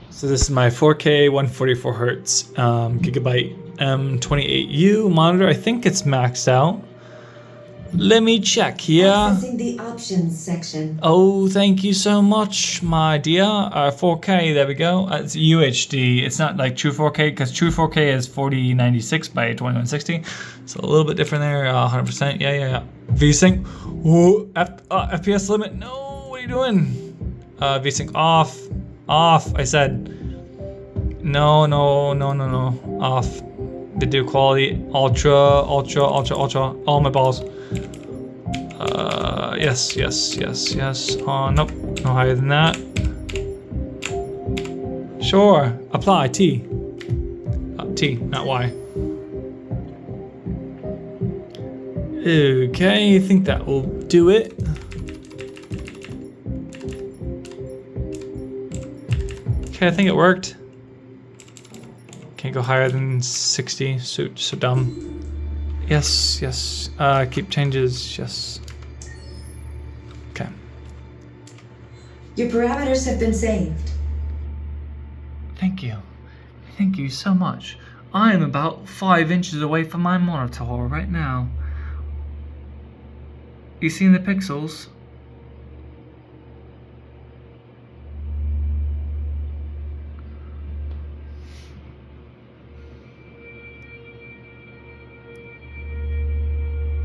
So this is my 4K 144 hertz Gigabyte M28U monitor. I think it's maxed out. Let me check here. Accessing the options section. Oh, thank you so much, my dear. 4K, there we go. It's UHD. It's not like true 4K because true 4K is 4096 by 2160. So a little bit different there. 100%. Yeah. VSync. Ooh, FPS limit. No, what are you doing? VSync off. Off. I said. No. Off. Video quality. Ultra. All my balls. Yes. Nope. No higher than that. Sure. Apply. T. T, not Y. Okay, I think that will do it. Okay, I think it worked. Can't go higher than 60. So dumb. Yes. Keep changes. Yes. Okay. Your parameters have been saved. Thank you. Thank you so much. I am about 5 inches away from my monitor right now. You seen the pixels?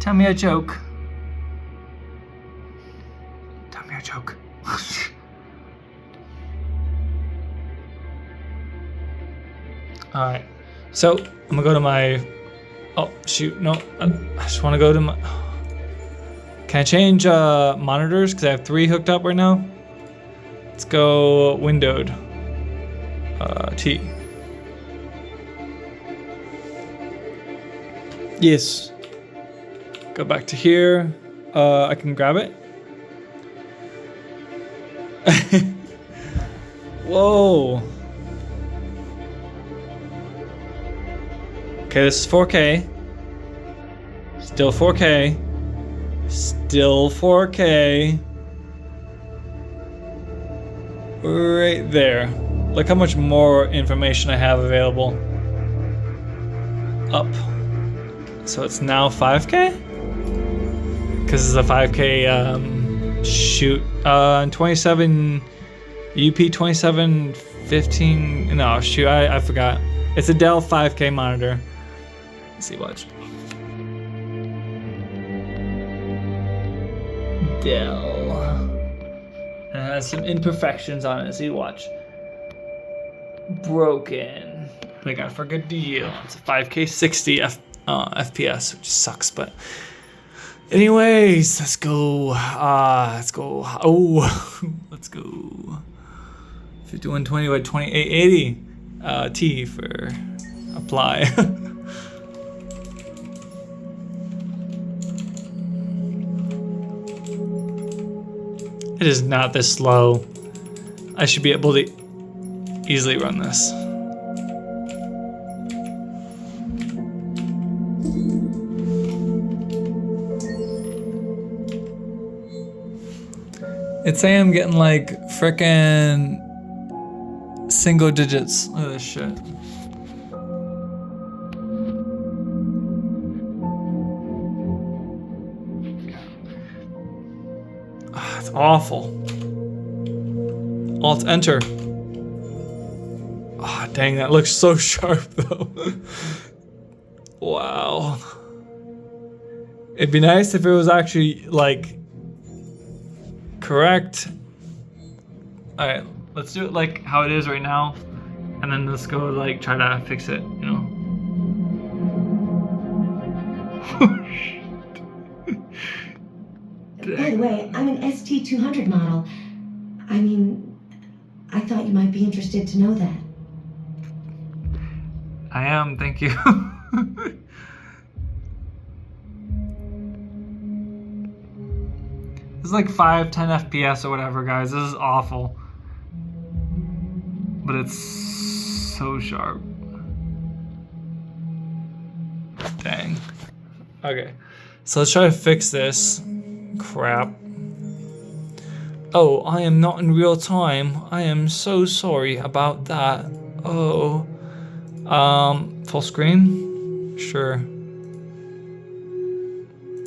Tell me a joke. Tell me a joke. Alright. So, I'm gonna go to my... Oh, shoot. No. I just want to go to my... Can I change monitors? Because I have 3 hooked up right now. Let's go windowed. T. Yes. Go back to here. I can grab it. Whoa. Okay, this is 4K. Still 4K. Still 4K. Right there. Look how much more information I have available. Up. So it's now 5K? Because it's a 5K shoot. 27 UP 2715. No, shoot, I forgot. It's a Dell 5K monitor. Let's see, watch. Dell. It has some imperfections on it. See, watch. Broken. I got it for a good deal. It's a 5K 60 FPS, which sucks, but. Anyways, let's go. Let's go. Oh, let's go. 5120 by 2880. T for apply. It is not this slow. I should be able to easily run this. It's saying I'm getting like frickin' single digits. Look at this shit. It's awful. Alt enter. Ah, dang, that looks so sharp though. Wow. It'd be nice if it was actually like correct. Alright, let's do it like how it is right now. And then let's go like try to fix it, you know. By the way, I'm an ST200 model. I mean, I thought you might be interested to know that. I am, thank you. This is like 5-10 FPS or whatever, guys. This is awful. But it's so sharp. Dang. Okay. So let's try to fix this. Crap. Oh, I am not in real time. I am so sorry about that. Oh. Full screen? Sure.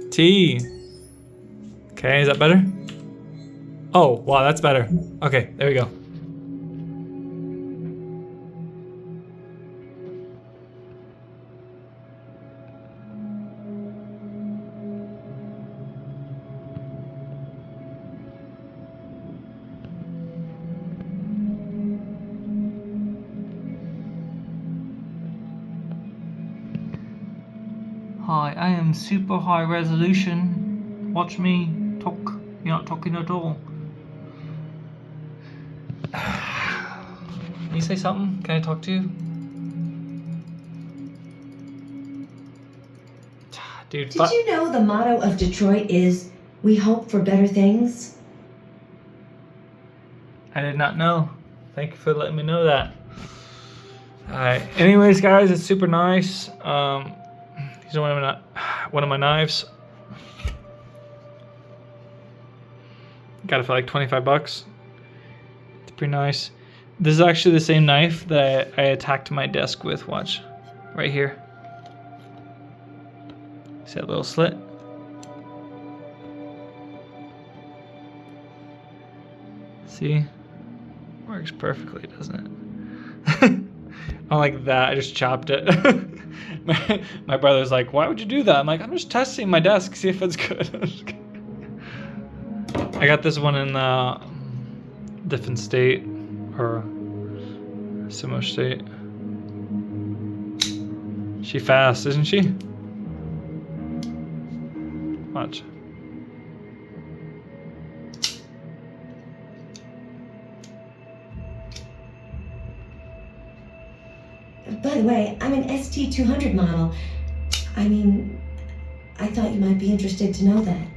T. Okay, is that better? Oh, wow, that's better. Okay, there we go. Hi, I am super high resolution. Watch me talk. You're not talking at all. Can you say something? Can I talk to you? Dude, Did you know the motto of Detroit is, "We hope for better things"? I did not know. Thank you for letting me know that. Alright. Anyways, guys, it's super nice. These are one of my knives. Got it for like 25 bucks. It's pretty nice. This is actually the same knife that I attacked my desk with. Watch. Right here. See that little slit? See? Works perfectly, doesn't it? I'm like that. I just chopped it. my brother's like, why would you do that? I'm like, I'm just testing my desk, see if it's good. I got this one in a different state or similar state. She fast, isn't she? Watch. By the way, I'm an ST200 model. I mean, I thought you might be interested to know that.